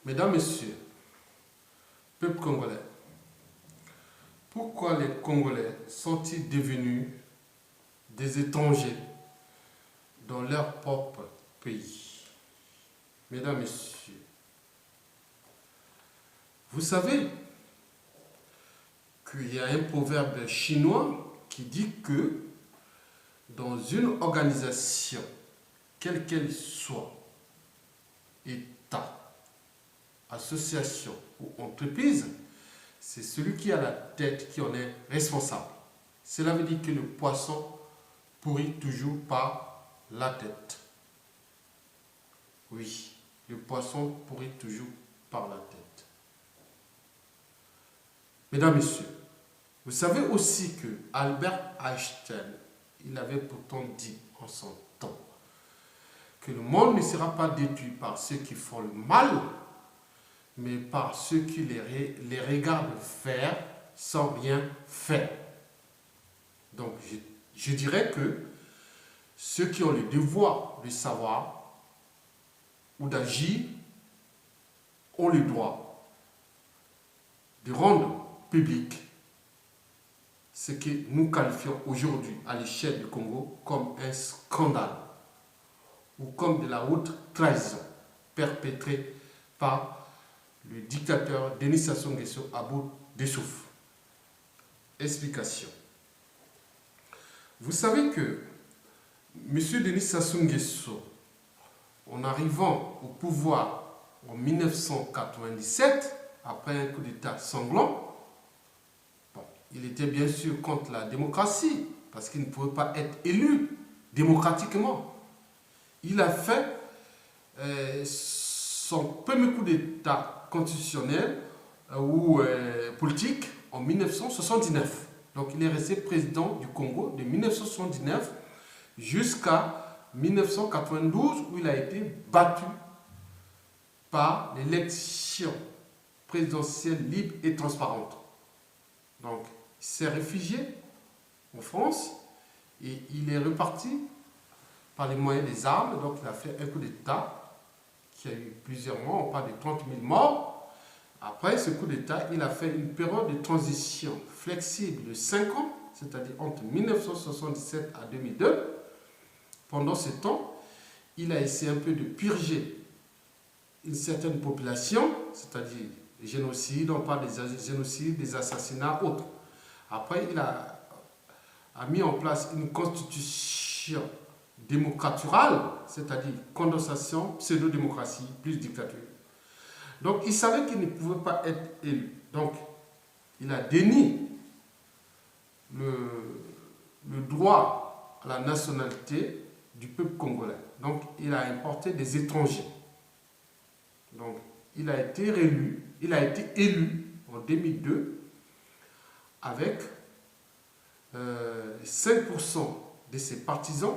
Mesdames, Messieurs, peuple congolais, pourquoi les Congolais sont-ils devenus des étrangers dans leur propre pays? Mesdames, Messieurs, vous savez qu'il y a un proverbe chinois qui dit que dans une organisation, quelle qu'elle soit, État, association ou entreprise, c'est celui qui a la tête qui en est responsable. Cela veut dire que le poisson pourrit toujours par la tête. Oui, le poisson pourrit toujours par la tête. Mesdames, Messieurs, vous savez aussi que Albert Einstein, il avait pourtant dit en son temps que le monde ne sera pas détruit par ceux qui font le mal, mais par ceux qui les regardent faire sans rien faire. Donc, je dirais que ceux qui ont le devoir de savoir ou d'agir ont le droit de rendre public ce que nous qualifions aujourd'hui à l'échelle du Congo comme un scandale ou comme de la haute trahison perpétrée par le dictateur Denis Sassou Nguesso à bout de souffle. Explication. Vous savez que M. Denis Sassou Nguesso, en arrivant au pouvoir en 1997, après un coup d'État sanglant, il était bien sûr contre la démocratie, parce qu'il ne pouvait pas être élu démocratiquement. Il a fait son premier coup d'État constitutionnel ou politique en 1979. Donc il est resté président du Congo de 1979 jusqu'à 1992 où il a été battu par l'élection présidentielle libre et transparente. Donc il s'est réfugié en France et il est reparti par les moyens des armes. Donc il a fait un coup d'État qui a eu plusieurs mois, on parle de 30 000 morts. Après ce coup d'État, il a fait une période de transition flexible de 5 ans, c'est-à-dire entre 1977 à 2002. Pendant ce temps, il a essayé un peu de purger une certaine population, c'est-à-dire les génocides, on parle des génocides, des assassinats, autres. Après, il a mis en place une constitution démocraturale, c'est-à-dire condensation, pseudo-démocratie, plus dictature. Donc, il savait qu'il ne pouvait pas être élu. Donc, il a dénié le droit à la nationalité du peuple congolais. Donc, il a importé des étrangers. Donc, il a été élu en 2002 avec 5% de ses partisans,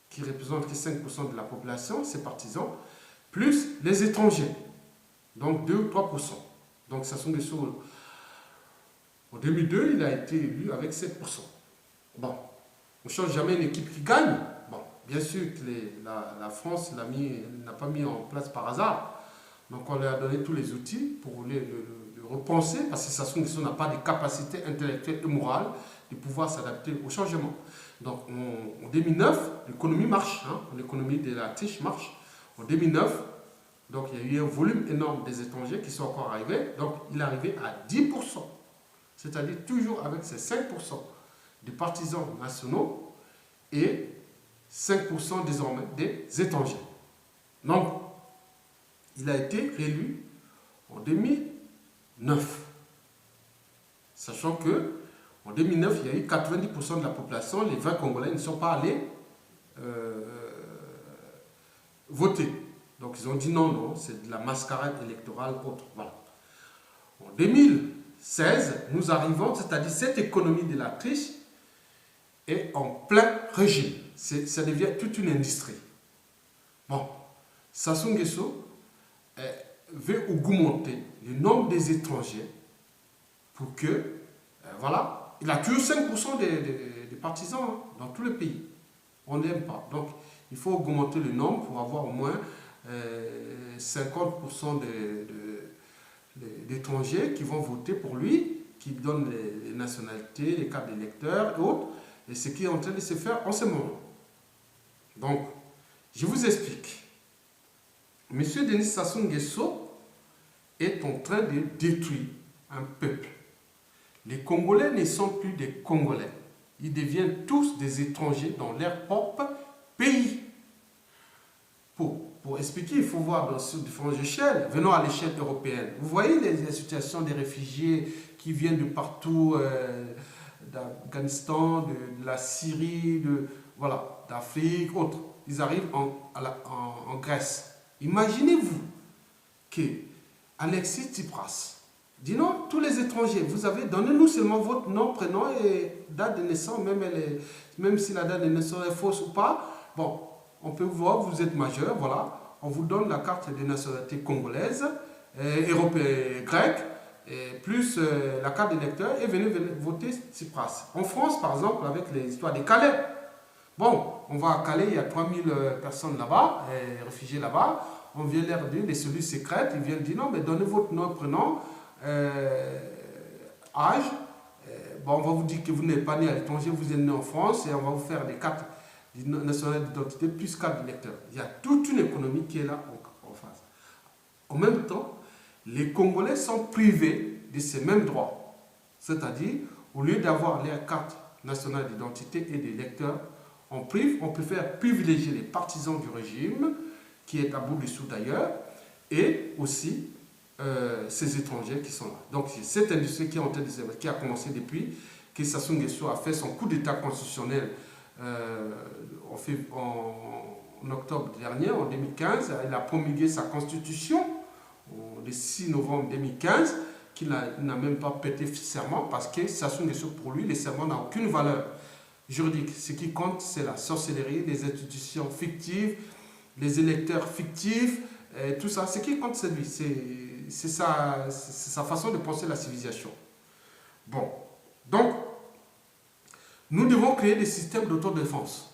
qui représentent que 5% de la population, ses partisans, plus les étrangers, donc 2 ou 3%. Donc Sassou Nguesso, en 2002, il a été élu avec 7%. Bon, on ne change jamais une équipe qui gagne. Bon, bien sûr que la France n'a pas mis en place par hasard. Donc on lui a donné tous les outils pour le repenser, parce que Sassou Nguesso n'a pas de capacité intellectuelle et morale de pouvoir s'adapter au changement. Donc en 2009, l'économie marche, l'économie de la triche marche. En 2009, donc il y a eu un volume énorme des étrangers qui sont encore arrivés. Donc il est arrivé à 10%. C'est-à-dire toujours avec ces 5% des partisans nationaux et 5% désormais des étrangers. Donc il a été réélu en 2009. Sachant que en 2009, il y a eu 90% de la population, les 20 Congolais ne sont pas allés voter. Donc ils ont dit non, c'est de la mascarade électorale autre. Voilà. En 2016, nous arrivons, c'est-à-dire cette économie de la triche est en plein régime. Ça devient toute une industrie. Bon, Sassou Nguesso veut augmenter le nombre des étrangers pour que, voilà, il a toujours 5% des partisans dans tout le pays. On n'aime pas. Donc, il faut augmenter le nombre pour avoir au moins 50% d'étrangers qui vont voter pour lui, qui donnent les nationalités, les cartes d'électeurs et autres, et ce qui est en train de se faire en ce moment. Donc, je vous explique. Monsieur Denis Sassou Nguesso est en train de détruire un peuple. Les Congolais ne sont plus des Congolais. Ils deviennent tous des étrangers dans leur propre pays. Pour expliquer, il faut voir sur différentes échelles. Venons à l'échelle européenne. Vous voyez les situations des réfugiés qui viennent de partout, d'Afghanistan, de la Syrie, voilà, d'Afrique, autres. Ils arrivent en Grèce. Imaginez-vous que Alexis Tsipras dit non, tous les étrangers, vous avez, donnez-nous seulement votre nom, prénom et date de naissance, même si la date de naissance est fausse ou pas. Bon, on peut voir, vous êtes majeur, voilà. On vous donne la carte de nationalité congolaise, européenne, grecque, plus la carte d'électeur et venez voter Tsipras. En France, par exemple, avec les histoires des Calais. Bon, on va à Calais, il y a 3000 personnes là-bas, réfugiés là-bas. On vient leur dire, les cellules secrètes, ils viennent dire non, mais donnez votre nom, prénom, âge. Bon, on va vous dire que vous n'êtes pas né à l'étranger, vous êtes né en France et on va vous faire des cartes nationales d'identité plus carte d'électeur. Il y a toute une économie qui est là en face. En même temps, les Congolais sont privés de ces mêmes droits. C'est-à-dire, au lieu d'avoir leur carte nationale d'identité et d'électeur, on préfère privilégier les partisans du régime, qui est à bout de sous d'ailleurs, et aussi ces étrangers qui sont là. Donc, c'est cette industrie qui est en train de se, qui a commencé depuis que Sassou Nguesso a fait son coup d'état constitutionnel en octobre dernier, en 2015. Il a promulgué sa constitution le 6 novembre 2015, qu'il n'a même pas prêté serment parce que Sassou Nguesso, pour lui, les serments n'ont aucune valeur juridique. Ce qui compte, c'est la sorcellerie, les institutions fictives, les électeurs fictifs, tout ça. Ce qui compte, c'est lui. C'est sa façon de penser la civilisation. Bon, donc, nous devons créer des systèmes d'autodéfense.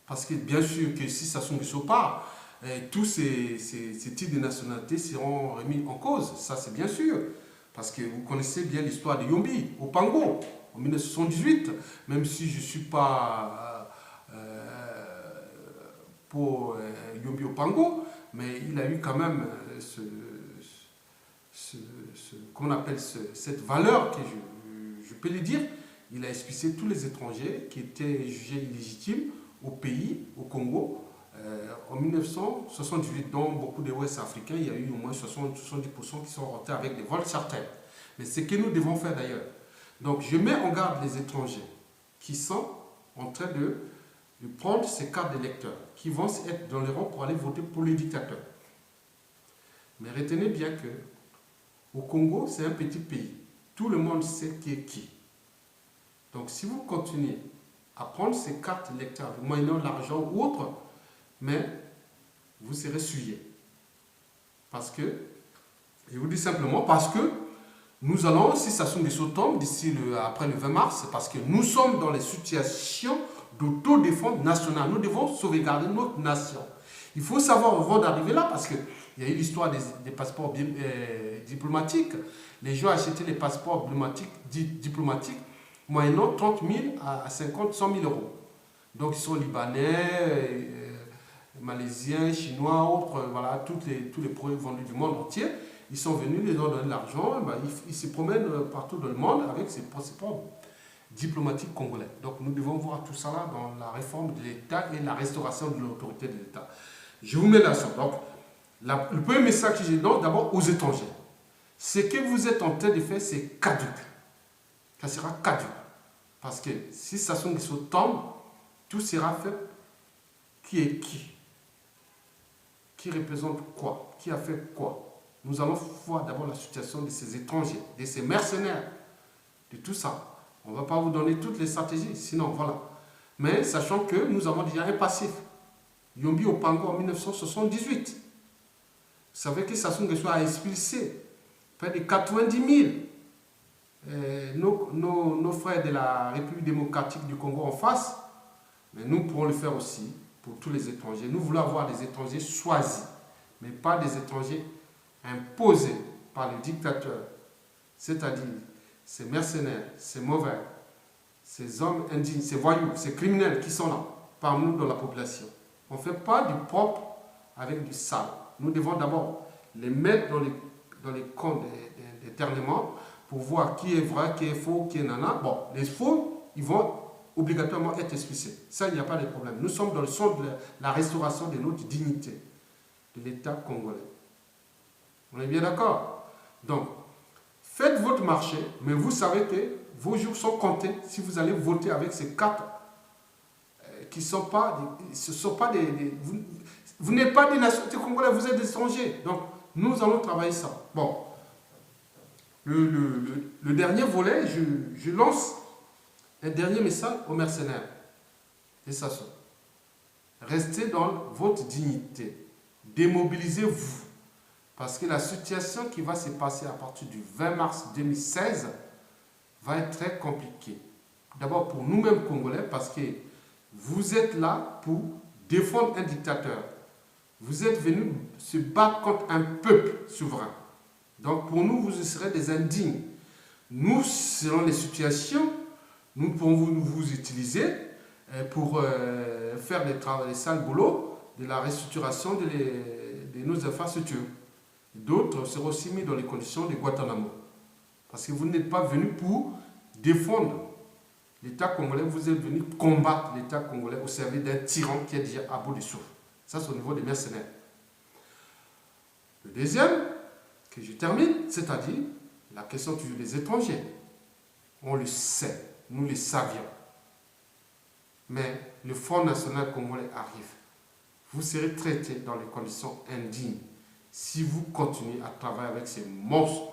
Parce que bien sûr que si Sassou Nguesso part, tous ces types de nationalités seront remis en cause. Ça, c'est bien sûr. Parce que vous connaissez bien l'histoire de Yombi, au Pango, en 1978. Même si je ne suis pas pour Yombi au Pango, mais il a eu quand même comment on appelle cette valeur que je peux le dire. Il a expulsé tous les étrangers qui étaient jugés illégitimes au pays, au Congo. En 1978, dans beaucoup de Ouest africains, il y a eu au moins 70% qui sont rentrés avec des vols certains. Mais c'est ce que nous devons faire d'ailleurs. Donc je mets en garde les étrangers qui sont en train de prendre ces cartes d'électeurs, qui vont être dans les rangs pour aller voter pour les dictateurs. Mais retenez bien que au Congo, c'est un petit pays. Tout le monde sait qui est qui. Donc si vous continuez à prendre ces cartes d'électeurs, moyennant l'argent ou autre, mais vous serez souillé. Parce que, je vous dis simplement, parce que nous allons, si Sassou Nguesso tombe d'ici après le 20 mars, c'est parce que nous sommes dans les situations d'autodéfense nationale. Nous devons sauvegarder notre nation. Il faut savoir avant d'arriver là, parce qu'il y a eu l'histoire des passeports diplomatiques. Les gens achetaient les passeports diplomatiques moyennant 30 000 à 50, 100 000 euros. Donc ils sont libanais, malaisiens, chinois, autres, voilà, tous les produits vendus du monde entier. Ils sont venus, ils ont donné de l'argent, ben, ils se promènent partout dans le monde avec ces passeports diplomatiques congolais. Donc nous devons voir tout ça là dans la réforme de l'État et la restauration de l'autorité de l'État. Je vous mets là-dessus. Donc, le premier message que je donne d'abord aux étrangers. Ce que vous êtes en train de faire, c'est caduc. Ça sera caduc. Parce que si Sassou Nguesso tombe, tout sera fait. Qui est qui? Qui représente quoi? Qui a fait quoi? Nous allons voir d'abord la situation de ces étrangers, de ces mercenaires, de tout ça. On ne va pas vous donner toutes les stratégies, sinon voilà. Mais sachant que nous avons déjà un passif. Yombi au Pango en 1978. Vous savez que Sassou Nguesso a expulsé près de 90 000 nos frères de la République démocratique du Congo en face. Mais nous pourrons le faire aussi pour tous les étrangers. Nous voulons avoir des étrangers choisis. mais pas des étrangers imposés par le dictateur, c'est-à-dire ces mercenaires, ces mauvais, ces hommes indignes, ces voyous, ces criminels qui sont là, parmi nous dans la population. On ne fait pas du propre avec du sale. Nous devons d'abord les mettre dans les camps d'éternement pour voir qui est vrai, qui est faux, qui est nana. Bon, les faux, ils vont obligatoirement être expulsés. Ça, il n'y a pas de problème. Nous sommes dans le sens de la restauration de notre dignité, de l'État congolais. On est bien d'accord? Donc, faites votre marché, mais vous savez que vos jours sont comptés si vous allez voter avec ces cartes qui ne sont pas vous n'êtes pas des nationalités congolaises, vous êtes des étrangers. Donc, nous allons travailler ça. Bon, le dernier volet, je lance un dernier message aux mercenaires. Et ça, restez dans votre dignité. Démobilisez-vous. Parce que la situation qui va se passer à partir du 20 mars 2016 va être très compliquée. D'abord pour nous-mêmes Congolais, parce que vous êtes là pour défendre un dictateur. Vous êtes venus se battre contre un peuple souverain. Donc pour nous, vous serez des indignes. Nous, selon les situations, nous pourrons vous utiliser pour faire des sales boulots de la restructuration de nos infrastructures. D'autres seront aussi mis dans les conditions de Guantanamo. Parce que vous n'êtes pas venus pour défendre l'État congolais, vous êtes venus combattre l'État congolais au service d'un tyran qui est déjà à bout de souffle. Ça, c'est au niveau des mercenaires. Le deuxième, que je termine, c'est-à-dire la question des étrangers. On le sait, nous le savions. Mais le Front National Congolais arrive. Vous serez traités dans les conditions indignes si vous continuez à travailler avec ces monstres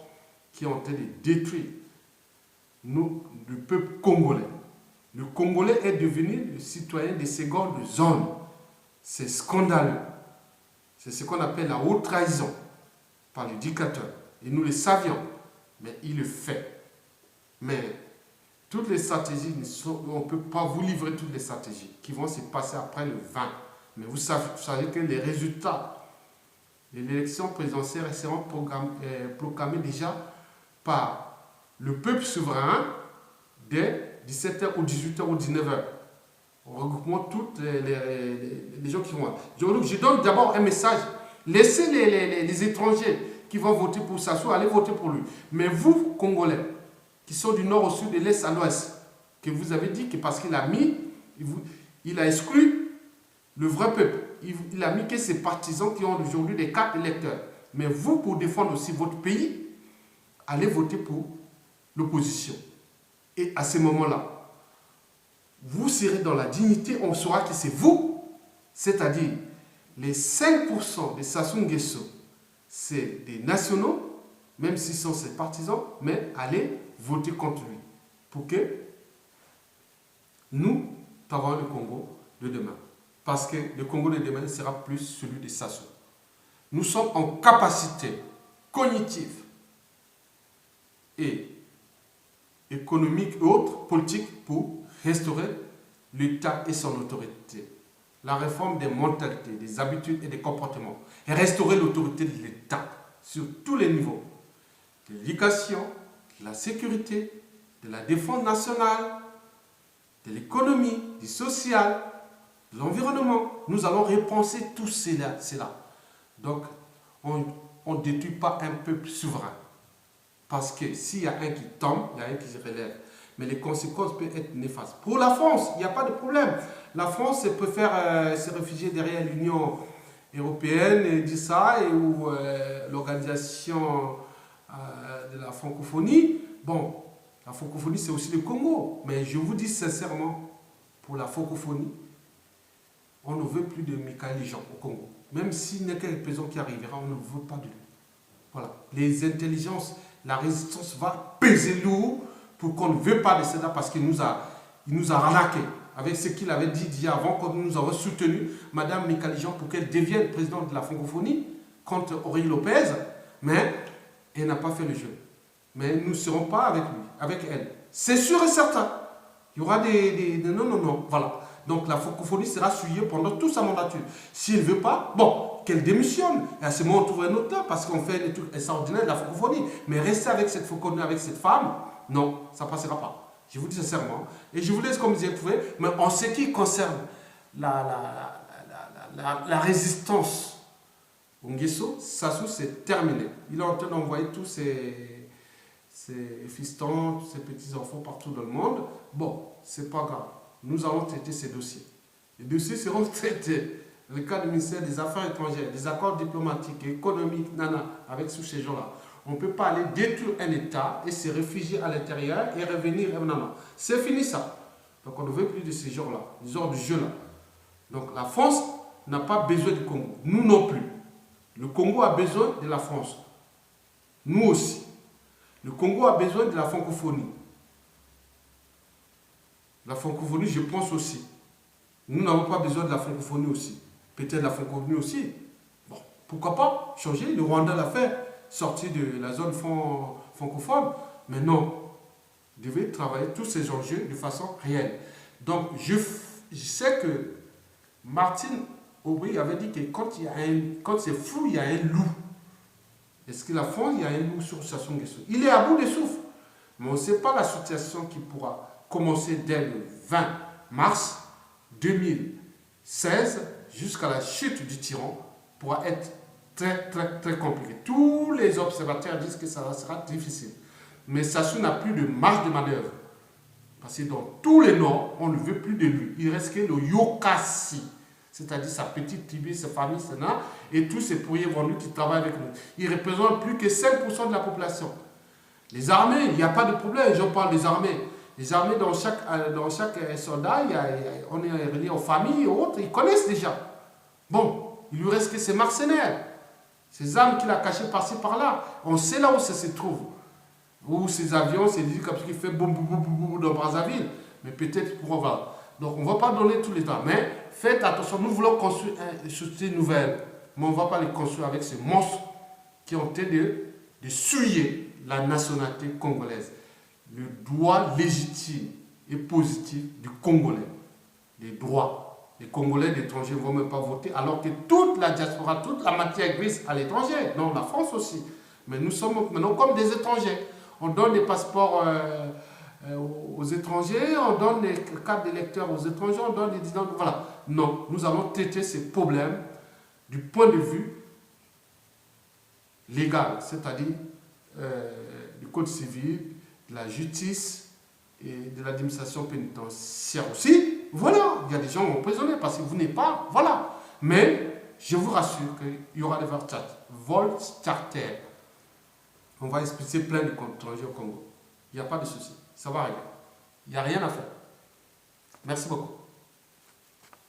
qui ont été détruits le peuple congolais. Le Congolais est devenu le citoyen de seconde zone. C'est scandaleux. C'est ce qu'on appelle la haute trahison par le dictateur. Et nous le savions, mais il le fait. Mais toutes les stratégies, on ne peut pas vous livrer toutes les stratégies qui vont se passer après le 20. Mais vous savez que les résultats de l'élection présidentielle seront proclamés déjà par le peuple souverain dès 17h ou 18h ou 19h. En regroupant toutes les gens qui vont. Je donne d'abord un message. Laissez les étrangers qui vont voter pour Sassou aller voter pour lui. Mais vous, Congolais, qui sont du nord au sud, de l'est à l'ouest, que vous avez dit que parce qu'il a mis, il a exclu le vrai peuple. Il a mis que ses partisans qui ont aujourd'hui des cartes électeurs. Mais vous, pour défendre aussi votre pays, allez voter pour l'opposition. Et à ce moment-là, vous serez dans la dignité, on saura que c'est vous, c'est-à-dire les 5% des Sassou Nguesso, c'est des nationaux, même s'ils sont ses partisans, mais allez voter contre lui pour que nous travaillons le Congo de demain. Parce que le Congo de demain sera plus celui de Sassou. Nous sommes en capacité cognitive et économique et autres, politique pour restaurer l'État et son autorité. La réforme des mentalités, des habitudes et des comportements. Et restaurer l'autorité de l'État sur tous les niveaux. De l'éducation, de la sécurité, de la défense nationale, de l'économie, du social, de l'environnement. Nous allons repenser tout cela. Donc, on ne détruit pas un peuple souverain. Parce que s'il y a un qui tombe, il y a un qui se relève. Mais les conséquences peuvent être néfastes. Pour la France, il n'y a pas de problème. La France préfère se réfugier derrière l'Union européenne et dit ça, ou l'organisation de la francophonie. Bon, la francophonie, c'est aussi le Congo. Mais je vous dis sincèrement, pour la francophonie, on ne veut plus de Michaël Jean au Congo. Même s'il n'y a qu'un président qui arrivera, on ne veut pas de lui. Voilà. Les intelligences, la résistance va peser lourd pour qu'on ne veut pas de cela parce qu'il nous a arnaqué avec ce qu'il avait dit avant quand nous avons soutenu Mme Michaël Jean pour qu'elle devienne présidente de la francophonie contre Aurélie Lopez, mais elle n'a pas fait le jeu. Mais nous ne serons pas avec lui, avec elle. C'est sûr et certain. Il y aura des non, voilà. Donc la francophonie sera souillée pendant toute sa mandature. S'il ne veut pas, bon, qu'elle démissionne. Et à ce moment, on trouve un autre temps parce qu'on fait un truc extraordinaire de la francophonie. Mais rester avec cette francophonie, avec cette femme, non, ça ne passera pas. Je vous dis sincèrement. Et je vous laisse comme j'ai trouvé. Mais en ce qui concerne la résistance au Nguesso, Sassou, c'est terminé. Il est en train d'envoyer tous ses fistons, ses petits-enfants partout dans le monde. Bon, c'est pas grave. Nous allons traiter ces dossiers. Les dossiers seront traités. Le cas du ministère des Affaires étrangères, des accords diplomatiques et économiques, avec tous ces gens-là. On ne peut pas aller détruire un État et se réfugier à l'intérieur et revenir. C'est fini ça. Donc on ne veut plus de ces gens-là, du genre de jeu-là. Donc la France n'a pas besoin du Congo. Nous non plus. Le Congo a besoin de la France. Nous aussi. Le Congo a besoin de la francophonie. La francophonie, je pense aussi. Nous n'avons pas besoin de la francophonie aussi. Peut-être la francophonie aussi. Bon, pourquoi pas changer? Le Rwanda l'a fait, sortir de la zone francophone. Mais non, vous devez travailler tous ces enjeux de façon réelle. Donc, je sais que Martine Aubry avait dit que quand c'est fou, il y a un loup. Est-ce que la France, il y a un loup sur Sassou Nguesso? Il est à bout de souffle. Mais on ne sait pas la situation qui pourra commencer dès le 20 mars 2016 jusqu'à la chute du tyran pourra être très, très, très compliqué. Tous les observateurs disent que ça sera difficile. Mais Sassou n'a plus de marge de manœuvre. Parce que dans tous les Nord, on ne veut plus de lui. Il reste que le Yokassi, c'est-à-dire sa petite tribu, sa famille, et tous ces pourriers vendus qui travaillent avec nous. Il ne représente plus que 5% de la population. Les armées, il n'y a pas de problème, j'en parle des armées. Les armées, dans chaque soldat, on est relié aux familles et autres, ils connaissent déjà. Bon, il lui reste que ces mercenaires, ces armes qu'il a cachées par-ci par-là. On sait là où ça se trouve. Ou ces avions, c'est dit comme ce qui fait boum boum boum boum dans Brazzaville. Mais peut-être pour on va. Donc on ne va pas donner tous les temps. Mais faites attention, nous voulons construire une société nouvelle. Mais on ne va pas les construire avec ces monstres qui ont été de souiller la nationalité congolaise. Le droit légitime et positif du Congolais. Les droits. Les Congolais d'étrangers ne vont même pas voter alors que toute la diaspora, toute la matière grise à l'étranger. Non, la France aussi. Mais nous sommes maintenant comme des étrangers. On donne des passeports aux étrangers, on donne des cartes d'électeurs aux étrangers, on donne des dividendes. Voilà. Non, nous allons traiter ces problèmes du point de vue légal, c'est-à-dire du code civil, de la justice et de l'administration pénitentiaire aussi. Voilà, il y a des gens qui vont emprisonner parce que vous n'êtes pas. Voilà. Mais je vous rassure qu'il y aura des vols charter. On va expliquer plein de étrangers au Congo. Il n'y a pas de souci. Ça va arriver. Il n'y a rien à faire. Merci beaucoup.